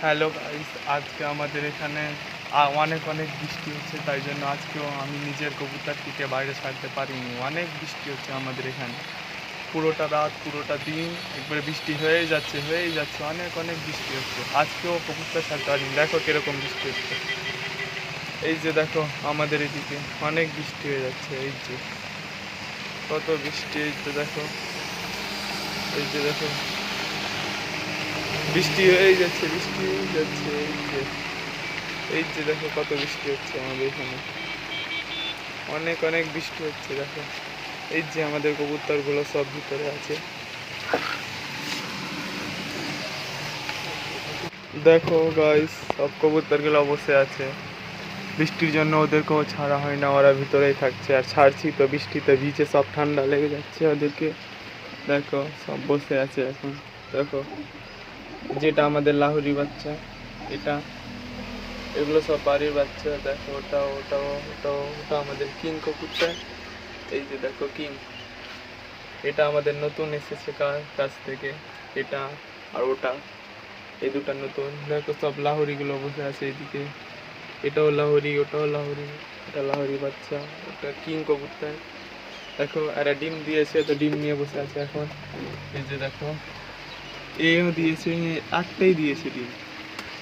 Hello guys, আজকে আমাদের এখানে অনেক অনেক বৃষ্টি হচ্ছে, তাই জন্য আজকেও আমি নিজের কবুতরটিকে বাইরে ছাড়তে পারিনি। অনেক বৃষ্টি হচ্ছে আমাদের এখানে, পুরোটা রাত পুরোটা দিন একবারে বৃষ্টি হয়েই যাচ্ছে, অনেক অনেক বৃষ্টি হচ্ছে। আজকেও কবুতর ছাড়তে পারিনি। দেখো কিরকম বৃষ্টি হচ্ছে, এই যে দেখো আমাদের এদিকে অনেক বৃষ্টি হয়ে যাচ্ছে। এই যে কত বৃষ্টি, এই যে দেখো, এই যে দেখো বৃষ্টি হয়ে যাচ্ছে, এই যে দেখো কত বৃষ্টি হচ্ছে আমাদের এখানে, অনেক অনেক বৃষ্টি হচ্ছে। দেখো এই যে আমাদের কবুতরগুলো সব ভিতরে আছে। দেখো গাইস, সব কবুতরগুলো বসে আছে। বৃষ্টির জন্য ওদেরকেও ছাড়া হয় না, ওরা ভিতরেই থাকছে। আর ছাড়ছি তো বৃষ্টিতে ভিজে সব ঠান্ডা লেগে যাচ্ছে ওদেরকে। দেখো সব বসে আছে এখন। দেখো যেটা আমাদের লাহুরি বাচ্চা, এটা, এগুলো সব বাড়ির বাচ্চা। দেখো ওটা আমাদের কিং কবুতর। এই যে দেখো কিং, এটা আমাদের নতুন এসেছে কাছ থেকে। এটা আর ওটা, এই দুটা নতুন। দেখো সব লাহোরিগুলো বসে আছে এইদিকে, এটাও লাহোরি, ওটাও লাহোরি। এটা লাহোরি বাচ্চা, ওটা কিং কবুতর। দেখো এরা ডিম দিয়েছে, তো ডিম নিয়ে বসে আছে এখন। এই যে দেখো এও দিয়েছে, একটাই দিয়েছে ডিম।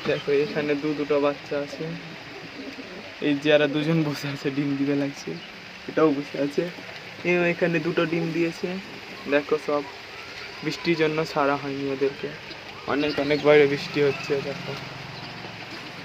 দেখো এখানে দুটো বাচ্চা আছে। এই যে এরা দুজন বসে আছে, ডিম দিবে লাগছে। এটাও বসে আছে, এও এখানে দুটো ডিম দিয়েছে। দেখো সব বৃষ্টির জন্য ছাড়া হয়নি ওদেরকে, অনেক অনেক বাইরে বৃষ্টি হচ্ছে। দেখো